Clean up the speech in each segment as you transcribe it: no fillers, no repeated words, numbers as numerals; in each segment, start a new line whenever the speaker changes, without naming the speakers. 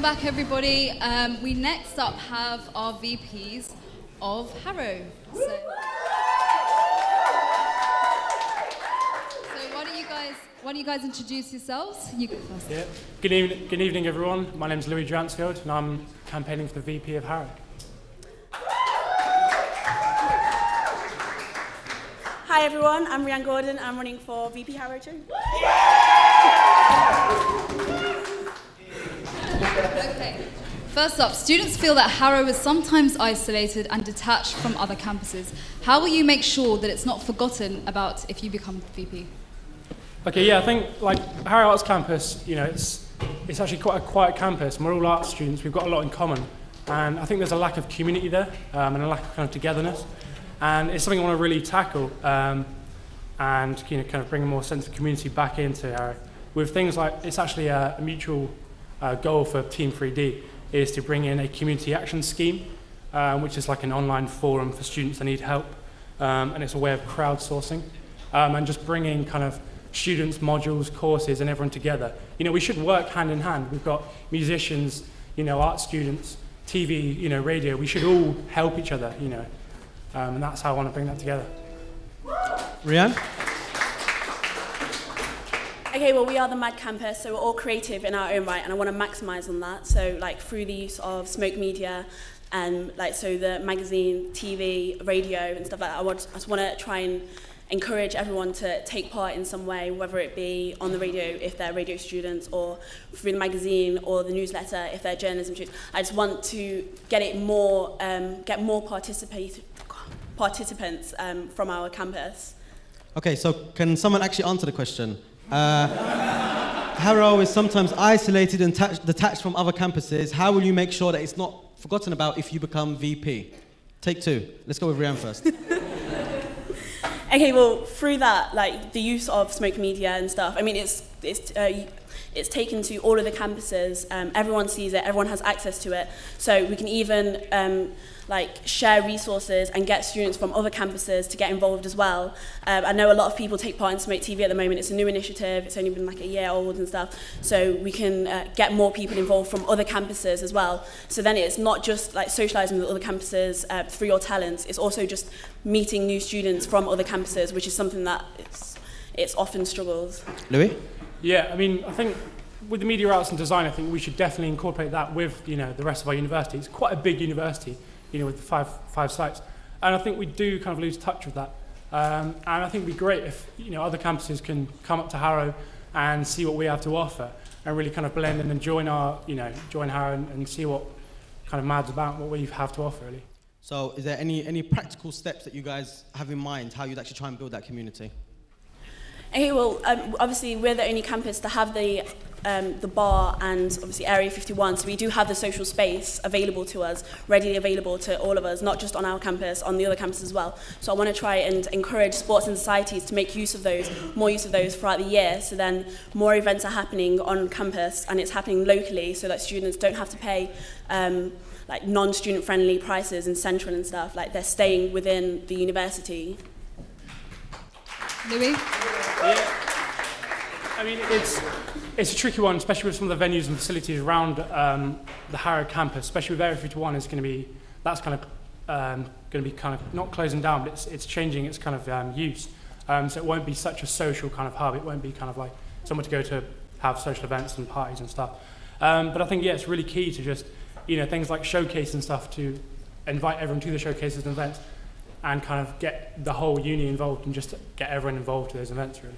Welcome back, everybody. We next up have our VPs of Harrow. So why don't you guys introduce yourselves? You go first.
Yeah. Good evening, everyone. My name's Luie Dransfield, and I'm campaigning for the VP of Harrow.
Hi everyone, I'm Rianne Gordon. I'm running for VP Harrow too.
Okay. First up, students feel that Harrow is sometimes isolated and detached from other campuses. How will you make sure that it's not forgotten about if you become VP?
Okay, yeah, I think like Harrow Arts Campus, you know, it's actually quite a quiet campus. And we're all arts students. We've got a lot in common, and I think there's a lack of community there and a lack of kind of togetherness. And it's something I want to really tackle, and kind of bring a more sense of community back into Harrow. With things like, it's actually a mutual goal for Team 3D is to bring in a community action scheme, which is like an online forum for students that need help, and it's a way of crowdsourcing, and just bringing kind of students, modules, courses, and everyone together. You know, we should work hand in hand. We've got musicians, you know, art students, TV, you know, radio. We should all help each other, you know. And that's how I want to bring that together.
Rianne?
Okay, well, we are the Mad Campus, so we're all creative in our own right, and I want to maximise on that. So, like, through the use of Smoke Media, and like, so the magazine, TV, radio, and stuff like that, I just want to try and encourage everyone to take part in some way, whether it be on the radio if they're radio students, or through the magazine or the newsletter if they're journalism students. I just want to get it more, get more participants from our campus.
Okay, so can someone actually answer the question? Harrow is sometimes isolated and detached from other campuses. How will you make sure that it's not forgotten about if you become VP? Take two. Let's go with Rianne first.
Okay, well, through that, like the use of Smoke Media and stuff, I mean, it's taken to all of the campuses. Everyone sees it. Everyone has access to it. So we can even like share resources and get students from other campuses to get involved as well. I know a lot of people take part in Smoke TV at the moment. It's a new initiative. It's only been like a year old and stuff. So we can get more people involved from other campuses as well. So then it's not just like socialising with other campuses through your talents. It's also just meeting new students from other campuses, which is something that it's often struggles.
Luie?
Yeah, I mean, I think with the media arts and design, I think we should definitely incorporate that with, you know, the rest of our university. It's quite a big university, you know, with five sites. And I think we do kind of lose touch with that. And I think it'd be great if, you know, other campuses can come up to Harrow and see what we have to offer and really kind of blend in and join Harrow and see what kind of Mad's about, what we have to offer, really.
So is there any practical steps that you guys have in mind, how you'd actually try and build that community?
Okay, well, obviously we're the only campus to have the bar and obviously Area 51, so we do have the social space available to us, readily available to all of us, not just on our campus, on the other campuses as well. So I want to try and encourage sports and societies to make use of those, more use of those throughout the year, so then more events are happening on campus and it's happening locally so that students don't have to pay like non-student friendly prices in Central and stuff, like they're staying within the university.
Luie?
Yeah. I mean, it's a tricky one, especially with some of the venues and facilities around the Harrow campus, especially with Area 51 is going to be, that's kind of going to be kind of not closing down, but it's changing its kind of use. So it won't be such a social kind of hub. It won't be kind of like somewhere to go to have social events and parties and stuff. But I think, yeah, it's really key to just, you know, things like showcase and stuff, to invite everyone to the showcases and events and kind of get the whole uni involved and just get everyone involved with those events, really.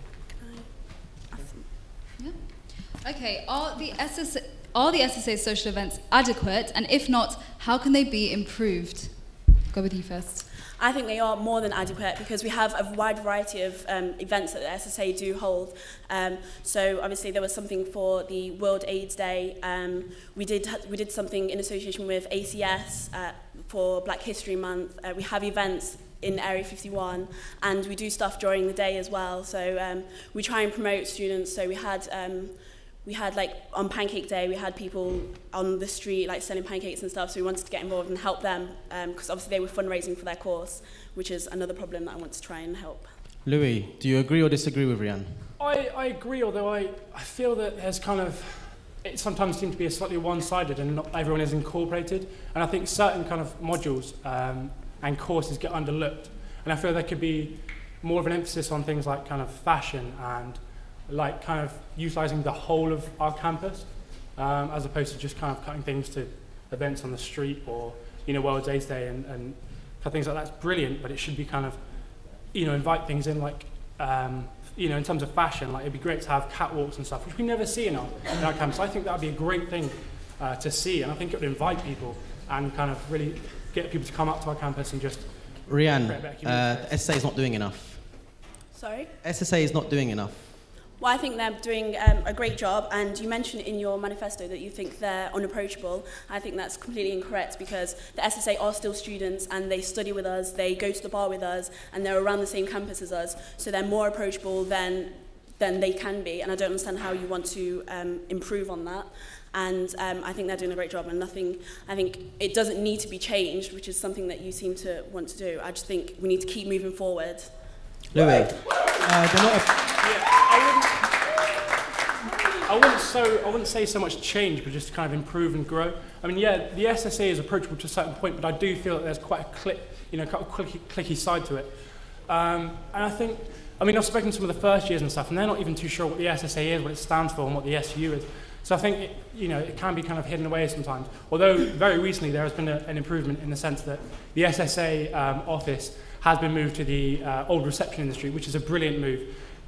Yeah. Okay, are the SSA social events adequate? And if not, how can they be improved? Go with you first.
I think they are more than adequate because we have a wide variety of events that the SSA do hold. So obviously there was something for the World AIDS Day. We did something in association with ACS for Black History Month. We have events in Area 51 and we do stuff during the day as well. So we try and promote students. So we had like on Pancake Day, we had people on the street like selling pancakes and stuff, so we wanted to get involved and help them because obviously they were fundraising for their course, which is another problem that I want to try and help.
Luie, do you agree or disagree with Rianne?
I agree, although I feel that there's kind of, it sometimes seems to be a slightly one-sided and not everyone is incorporated. And I think certain kind of modules and courses get underlooked. And I feel there could be more of an emphasis on things like kind of fashion and like kind of utilising the whole of our campus, as opposed to just kind of cutting things to events on the street or, you know, World AIDS Day and things like that's brilliant, but it should be kind of, you know, invite things in like, you know, in terms of fashion, like it'd be great to have catwalks and stuff, which we never see in our campus. I think that would be a great thing to see, and I think it would invite people and kind of really get people to come up to our campus and just...
Rianne, SSA is not doing enough.
Sorry?
SSA is not doing enough.
Well, I think they're doing a great job, and you mentioned in your manifesto that you think they're unapproachable. I think that's completely incorrect, because the SSA are still students and they study with us, they go to the bar with us, and they're around the same campus as us, so they're more approachable than they can be, and I don't understand how you want to improve on that. And I think they're doing a great job, and I think it doesn't need to be changed, which is something that you seem to want to do. I just think we need to keep moving forward.
Luie,
I wouldn't say so much change, but just kind of improve and grow. I mean, yeah, the SSA is approachable to a certain point, but I do feel that there's quite a clicky side to it. And I think, I mean, I've spoken to some of the first years and stuff, and they're not even too sure what the SSA is, what it stands for, and what the SU is. So I think, it can be kind of hidden away sometimes. Although very recently there has been an improvement in the sense that the SSA office has been moved to the old reception industry, which is a brilliant move,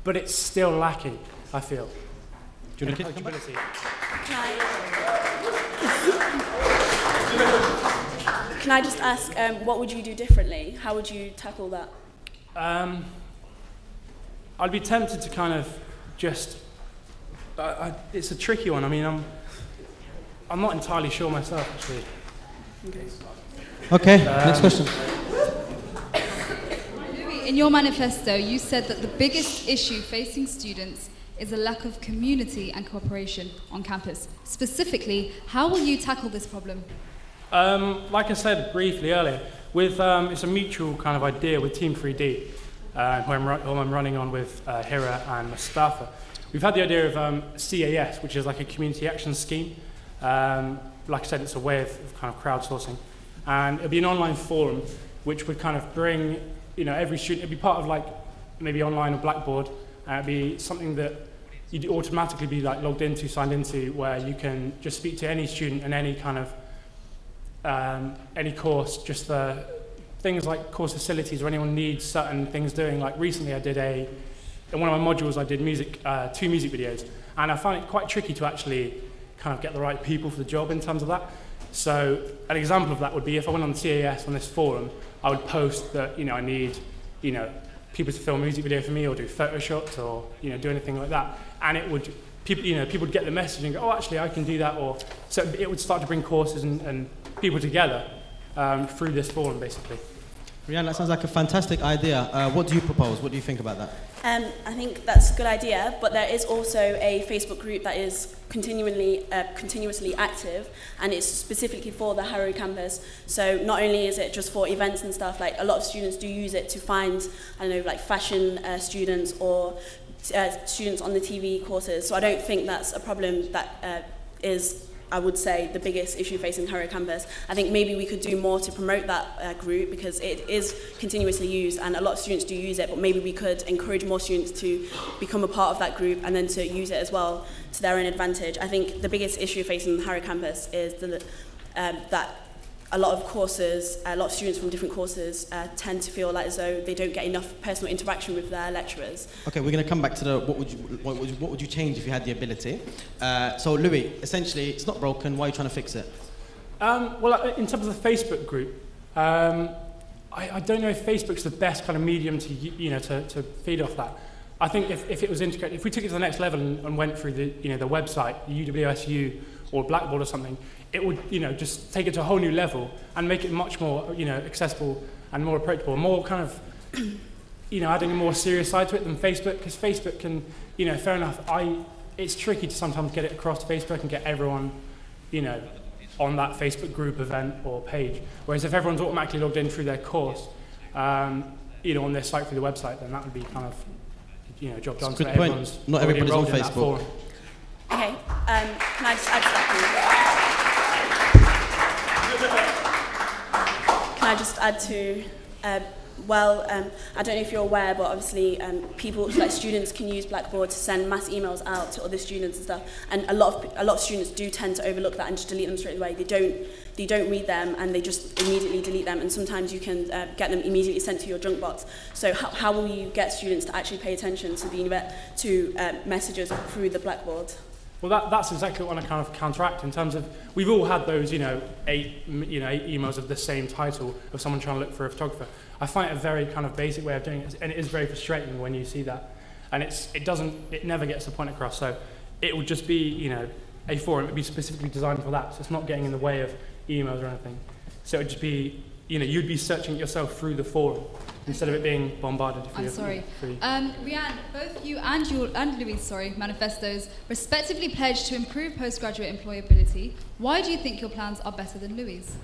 but it's still lacking, I feel. Do you want coachability?
Can I just ask, what would you do differently? How would you tackle that?
I'd be tempted to kind of just... it's a tricky one. I mean, I'm not entirely sure myself, actually.
Okay, next question.
In your manifesto, you said that the biggest issue facing students is a lack of community and cooperation on campus. Specifically, how will you tackle this problem?
Like I said briefly earlier, with it's a mutual kind of idea with Team 3D, who I'm running on with Hira and Mustafa. We've had the idea of CAS, which is like a community action scheme. Like I said, it's a way of kind of crowdsourcing. And it'll be an online forum which would kind of bring, every student, it'd be part of like maybe online or Blackboard. It'd be something that you'd automatically be like logged into, signed into, where you can just speak to any student in any kind of, any course, just for things like course facilities or anyone needs certain things doing. Like recently I did in one of my modules I did music, 2 music videos, and I found it quite tricky to actually kind of get the right people for the job in terms of that. So an example of that would be if I went on CAS on this forum, I would post that I need people to film a music video for me or do Photoshop or do anything like that, and it would people would get the message and go, oh, actually I can do that, or so it would start to bring courses and people together through this forum basically.
Rianne, that sounds like a fantastic idea. What do you propose? What do you think about that?
I think that's a good idea, but there is also a Facebook group that is continuously active, and it's specifically for the Harrow campus. So not only is it just for events and stuff, like a lot of students do use it to find, like fashion students or students on the TV courses. So I don't think that's a problem that is, I would say, the biggest issue facing Harrow campus. I think maybe we could do more to promote that group, because it is continuously used and a lot of students do use it, but maybe we could encourage more students to become a part of that group and then to use it as well to their own advantage. I think the biggest issue facing the Harrow campus is that a lot of students from different courses tend to feel like as though they don't get enough personal interaction with their lecturers.
Okay, we're going to come back to the what would you change if you had the ability. So Luie, essentially, it's not broken. Why are you trying to fix it?
Well, in terms of the Facebook group, I don't know if Facebook's the best kind of medium to feed off that. I think if it was integrated, if we took it to the next level and went through the the website, the UWSU or Blackboard or something, it would just take it to a whole new level and make it much more accessible and more approachable, more kind of adding a more serious side to it than Facebook, because Facebook can fair enough, it's tricky to sometimes get it across Facebook and get everyone on that Facebook group event or page, whereas if everyone's automatically logged in through their course on their site through the website, then that would be kind of job done.
Good point. Not everybody's on Facebook.
Okay. Can I just add to that, please? Can I just add to, I don't know if you're aware, but obviously people, like students, can use Blackboard to send mass emails out to other students and stuff. And a lot of students do tend to overlook that and just delete them straight away. They don't read them and they just immediately delete them. And sometimes you can get them immediately sent to your junk box. So how will you get students to actually pay attention to messages through the Blackboard?
Well, that's exactly what I want to kind of counteract in terms of, we've all had those, eight emails of the same title of someone trying to look for a photographer. I find it a very kind of basic way of doing it, and it is very frustrating when you see that. And it never gets the point across. So it would just be, a forum. It would be specifically designed for that. So it's not getting in the way of emails or anything. So it would just be, you'd be searching it yourself through the forum instead of it being bombarded.
I'm sorry. Rianne, both you and Luie's manifestos respectively pledged to improve postgraduate employability. Why do you think your plans are better than Luie's?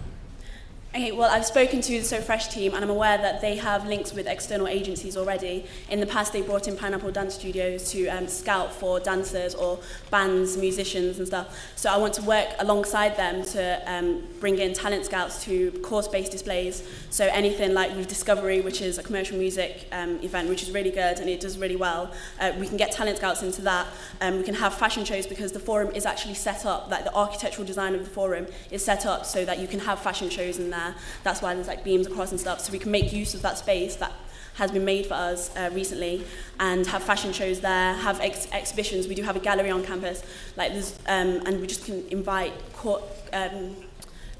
Okay, well, I've spoken to the So Fresh team and I'm aware that they have links with external agencies already. In the past, they brought in Pineapple Dance Studios to scout for dancers or bands, musicians and stuff. So I want to work alongside them to bring in talent scouts to course-based displays. So anything like with Discovery, which is a commercial music event, which is really good and it does really well. We can get talent scouts into that. We can have fashion shows because the forum is actually set up, like the architectural design of the forum is set up so that you can have fashion shows in there. That's why there's like beams across and stuff, so we can make use of that space that has been made for us recently and have fashion shows there, have exhibitions. We do have a gallery on campus, like there's, and we just can invite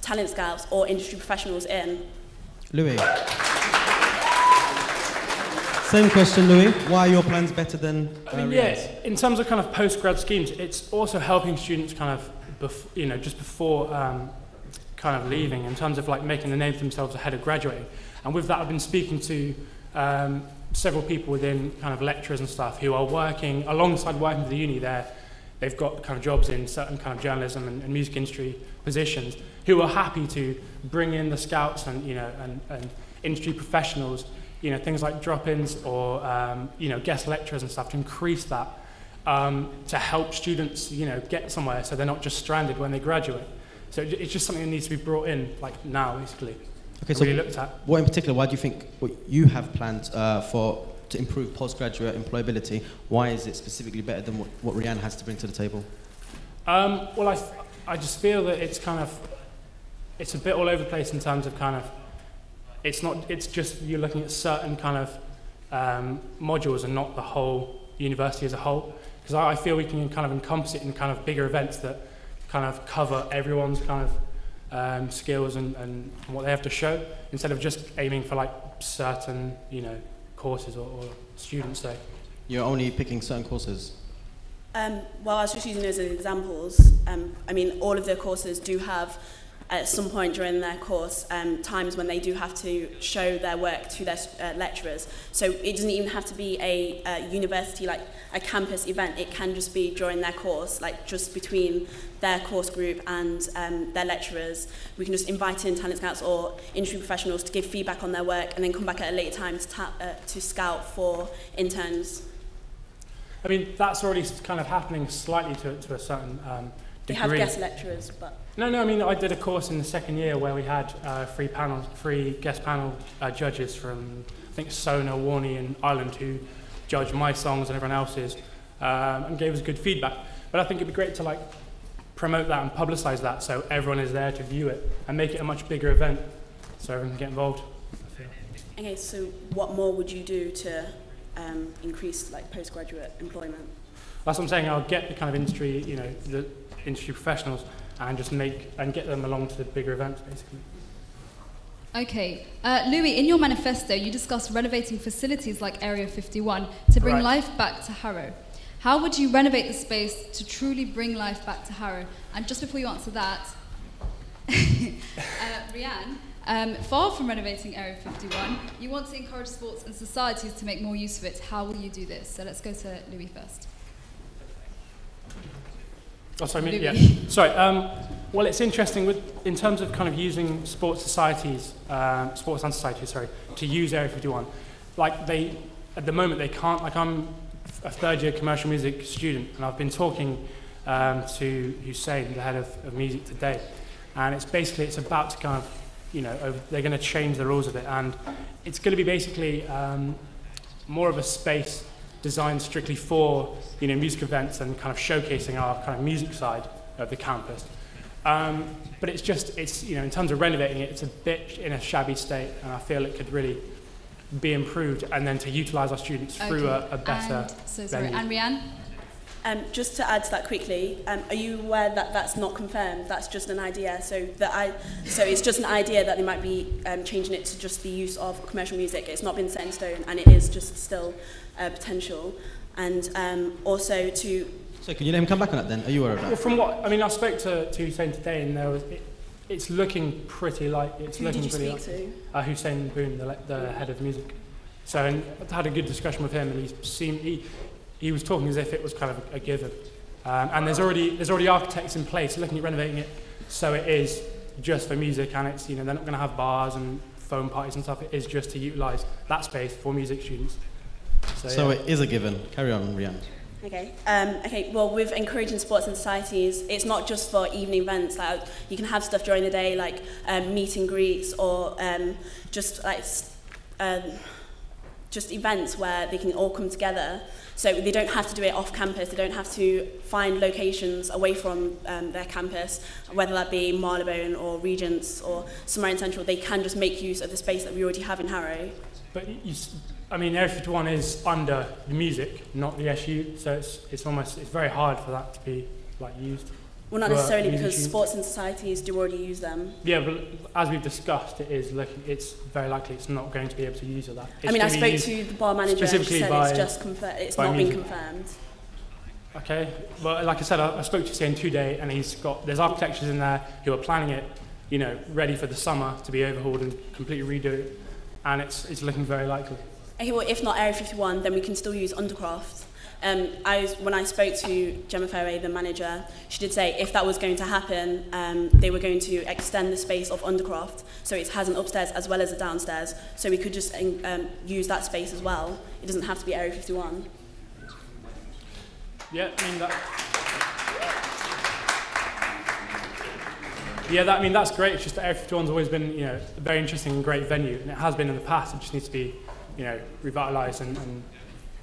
talent scouts or industry professionals in.
Luie. Same question, Luie. Why are your plans better than Rianne's?
In terms of kind of post-grad schemes, it's also helping students kind of, just before kind of leaving, in terms of like making the name for themselves ahead of graduating. And with that, I've been speaking to several people within kind of lecturers and stuff who are working alongside working for the uni there. They've got kind of jobs in certain kind of journalism and music industry positions who are happy to bring in the scouts and and industry professionals, things like drop-ins or guest lecturers and stuff to increase that to help students get somewhere so they're not just stranded when they graduate. So it's just something that needs to be brought in, like now, basically. Okay, so really looked at.
What in particular, why do you think what you have planned to improve postgraduate employability? Why is it specifically better than what Rianne has to bring to the table?
Well, I just feel that it's a bit all over the place in terms of it's just you're looking at certain kind of modules and not the whole university as a whole. Because I feel we can kind of encompass it in kind of bigger events that kind of cover everyone's kind of skills and what they have to show, instead of just aiming for like certain courses or students. So
you're only picking certain courses?
Well, I was just using those as examples. I mean, all of their courses do have, at some point during their course, times when they do have to show their work to their lecturers. So it doesn't even have to be a university, like a campus event. It can just be during their course, like just between their course group and their lecturers. We can just invite in talent scouts or industry professionals to give feedback on their work and then come back at a later time to scout for interns.
I mean, that's already kind of happening slightly to a certain degree.
They have guest lecturers, but...
No, I mean, I did a course in the second year where we had three guest panel judges from, I think, Sona, Warney and Ireland who judged my songs and everyone else's and gave us good feedback. But I think it'd be great to like promote that and publicise that so everyone is there to view it and make it a much bigger event so everyone can get involved.
Okay, so what more would you do to increase like postgraduate employment?
That's what I'm saying. I'll get the kind of industry, the industry professionals, and just get them along to the bigger events, basically.
Okay, Luie, in your manifesto, you discuss renovating facilities like Area 51 to bring life back to Harrow. How would you renovate the space to truly bring life back to Harrow? And just before you answer that, Rianne, far from renovating Area 51, you want to encourage sports and societies to make more use of it. How will you do this? So let's go to Luie first.
Oh, sorry, yeah. Sorry. Well, it's interesting in terms of kind of using sports and societies, to use Area 51. Like at the moment they can't. Like I'm a third-year commercial music student, and I've been talking to Hussein, the head of music today. And it's about to kind of, they're going to change the rules of it, and it's going to be basically more of a space designed strictly for, music events and kind of showcasing our kind of music side of the campus. But it's in terms of renovating it, it's a bit in a shabby state, and I feel it could really be improved, and then to utilise our students through a better venue.
And Rianne?
Just to add to that quickly, are you aware that that's not confirmed? That's just an idea. So it's just an idea that they might be changing it to just the use of commercial music. It's not been set in stone, and it is just still potential. And also to...
So can you let him come back on that then? Are you aware of that?
Well, from what I speak to Hussein today, and it's looking pretty like it's
Who
looking
did you
pretty
speak
like Hussein Boone, the head of music. So and I had a good discussion with him, and he was talking as if it was kind of a given. And there's already architects in place looking at renovating it, so it is just for music, and it's they're not going to have bars and phone parties and stuff. It is just to utilise that space for music students. So
it is a given. Carry on, Rianne.
Okay. Well, with encouraging sports and societies, it's not just for evening events. Like you can have stuff during the day, like meet and greets, or just events where they can all come together. So they don't have to do it off campus. They don't have to find locations away from their campus, whether that be Marylebone or Regents or somewhere in Central. They can just make use of the space that we already have in Harrow.
But Area 51 is under the music, not the SU, so it's very hard for that to be used.
Well, not necessarily, because sports and societies do already use them.
Yeah, but as we've discussed, it's very likely it's not going to be able to use that.
I spoke to the bar manager, and she said it's not been confirmed.
Okay, well, like I said, I spoke to Hussein today, and there's architects in there who are planning it, ready for the summer to be overhauled and completely redo it, and it's looking very likely.
Okay, well, if not Area 51, then we can still use Undercroft. When I spoke to Gemma Fairway, the manager, she did say if that was going to happen, they were going to extend the space of Undercroft, so it has an upstairs as well as a downstairs, so we could just use that space as well. It doesn't have to be Area 51.
Yeah, that's great. It's just that Area 51's always been, a very interesting and great venue, and it has been in the past. It just needs to be, revitalised and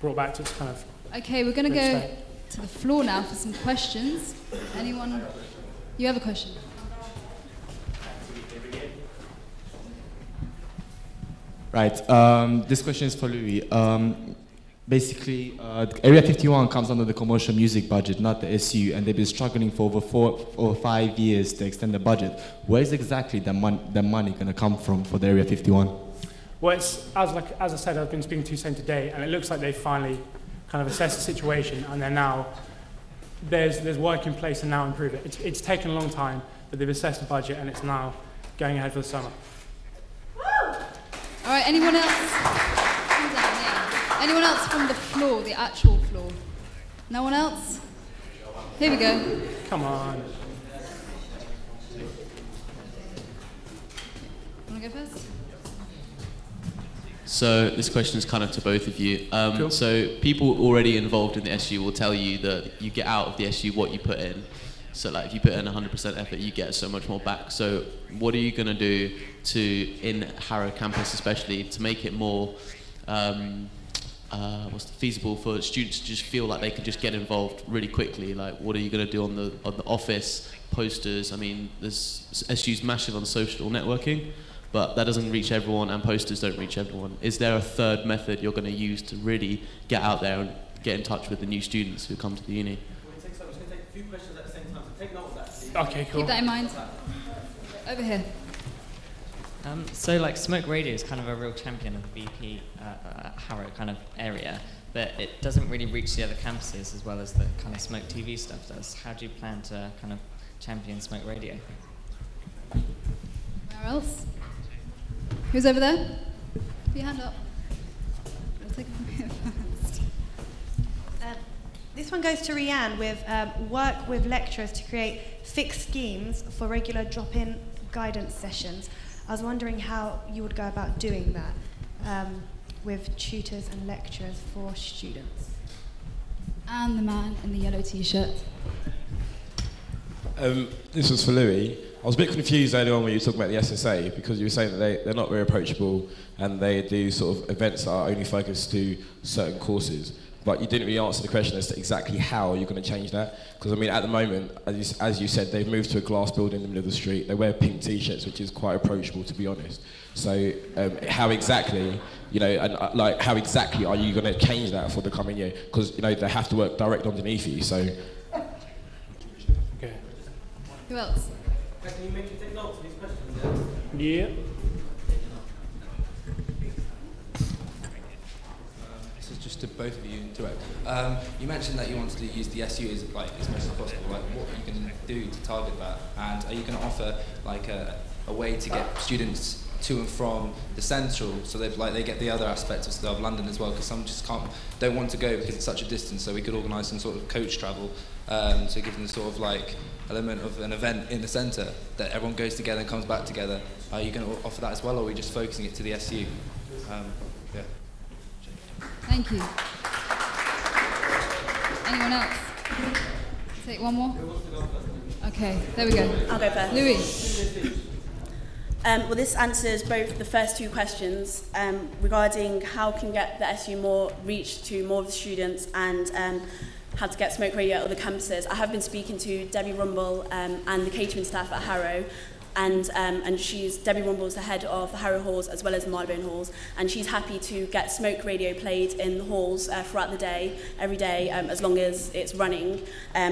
brought back to its kind of.
Okay, we're going to go to the floor now for some questions. Anyone? You have a question?
Right. This question is for Luie. Basically, Area 51 comes under the commercial music budget, not the SU, and they've been struggling for over 4 or 5 years to extend the budget. Where is exactly the money going to come from for the Area 51?
Well, it's, as I said, I've been speaking to Hussein today, and it looks like they've finally kind of assessed the situation, and they're now, there's work in place to now improve it. It's taken a long time, but they've assessed the budget, and it's now going ahead for the summer.
All right, anyone else? Anyone else from the floor, the actual floor? No one else? Here we go.
Come on.
Want to go first?
So this question is kind of to both of you.
Cool.
So people already involved in the SU will tell you that you get out of the SU what you put in. So if you put in 100% effort, you get so much more back. So what are you going to do in Harrow campus especially, to make it more feasible for students to just feel like they can just get involved really quickly? What are you going to do on the office, posters? There's SU's massive on social networking, but that doesn't reach everyone, and posters don't reach everyone. Is there a third method you're going to use to really get out there and get in touch with the new students who come to the uni?
We're going to take a few questions at the same time, so take note of that.
Okay, cool.
Keep that in mind. Over here.
Smoke Radio is kind of a real champion of the VP Harrow kind of area, but it doesn't really reach the other campuses as well as the kind of Smoke TV stuff does. How do you plan to kind of champion Smoke Radio?
Where else? Who's over there? Put your hand up. We'll take it from here first.
This one goes to Rianne with work with lecturers to create fixed schemes for regular drop-in guidance sessions. I was wondering how you would go about doing that with tutors and lecturers for students.
And the man in the yellow t-shirt.
This was for Luie. I was a bit confused earlier on when you were talking about the SSA, because you were saying that they're not very approachable and they do sort of events that are only focused to certain courses. But you didn't really answer the question as to exactly how you're going to change that. Because I mean, at the moment, as you said, they've moved to a glass building in the middle of the street. They wear pink t-shirts, which is quite approachable, to be honest. So how exactly, you know, and like how exactly are you going to change that for the coming year? Because you know they have to work direct underneath you. So.
Okay.
Who else?
Can you make me take notes of these questions?
Yeah.
This is just to both of you direct. You mentioned that you wanted to use the SU as much as possible. Like, what are you going to do to target that? And are you going to offer like a way to get students to and from the central, so they get the other aspects of London as well? Because some just don't want to go because it's such a distance. So we could organise some sort of coach travel to give them the sort of like element of an event in the centre that everyone goes together and comes back together. Are you going to offer that as well, or are we just focusing it to the SU? Yeah.
Thank you. Anyone else? Take one more. Okay, there we go.
I'll go first.
Luie.
Well, this answers both the first two questions regarding how can get the SU more reach to more of the students and how to get smoke radio at other campuses. I have been speaking to Debbie Rumble and the catering staff at Harrow, and Debbie Rumble is the head of the Harrow halls as well as the Marylebone halls, and she's happy to get smoke radio played in the halls throughout the day, every day, as long as it's running.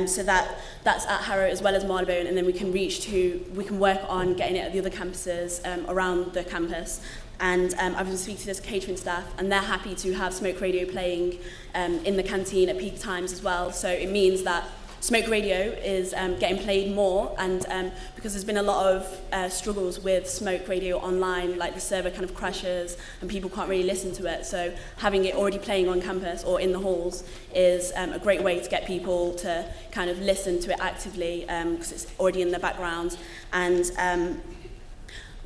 So that's at Harrow as well as Marylebone, and then we can work on getting it at the other campuses around the campus. And I've been speaking to this catering staff, and they're happy to have smoke radio playing in the canteen at peak times as well. So it means that smoke radio is getting played more, and because there's been a lot of struggles with smoke radio online, like the server kind of crashes and people can't really listen to it. So having it already playing on campus or in the halls is a great way to get people to kind of listen to it actively because it's already in the background. And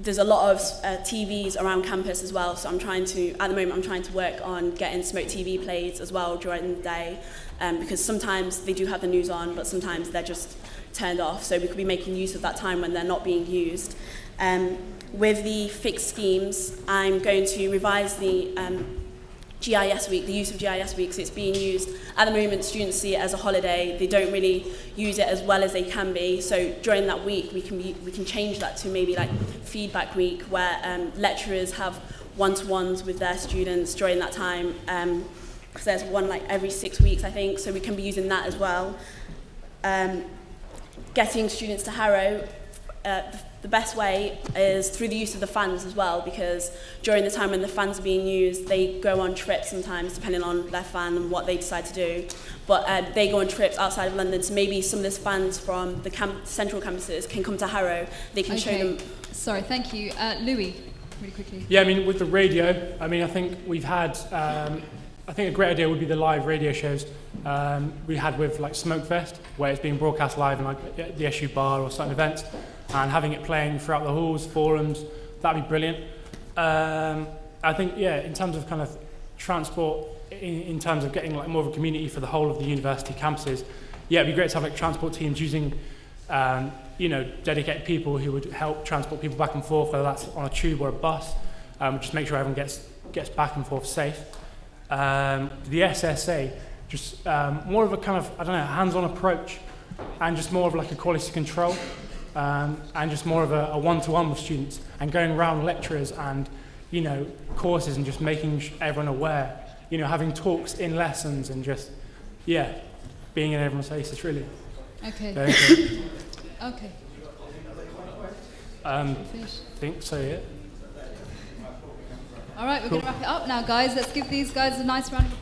there's a lot of TVs around campus as well, so at the moment I'm trying to work on getting smoke TV played as well during the day, because sometimes they do have the news on, but sometimes they're just turned off, so we could be making use of that time when they're not being used. With the fixed schemes, I'm going to revise the GIS week, the use of GIS week, because it's being used. At the moment, students see it as a holiday. They don't really use it as well as they can be. So during that week, we can change that to maybe like feedback week, where lecturers have one-to-ones with their students during that time. Because there's one like every 6 weeks, I think. So we can be using that as well. Getting students to Harrow. The best way is through the use of the fans as well, because during the time when the fans are being used, they go on trips sometimes, depending on their fan and what they decide to do. But they go on trips outside of London, so maybe some of the fans from the central campuses can come to Harrow. They can show them. Sorry,
thank you. Luie, really quickly.
Yeah, I mean, with the radio, I mean, I think we've had, I think a great idea would be the live radio shows we had with like Smokefest, where it's being broadcast live in like the SU bar or certain events, and having it playing throughout the halls, forums, that'd be brilliant. I think, yeah, in terms of kind of transport, in terms of getting like more of a community for the whole of the university campuses, yeah, it'd be great to have like transport teams using, you know, dedicated people who would help transport people back and forth, whether that's on a tube or a bus, just make sure everyone gets back and forth safe. The SSA, just more of a kind of, I don't know, hands-on approach, and just more of like a quality control. And just more of a one-to-one with students, and going around lecturers and, you know, courses, and just making everyone aware, you know, having talks in lessons, and just, yeah, being in everyone's faces, really.
Okay. Okay.
I think so, yeah.
All right, we're going to wrap it up now, guys. Let's give these guys a nice round of applause.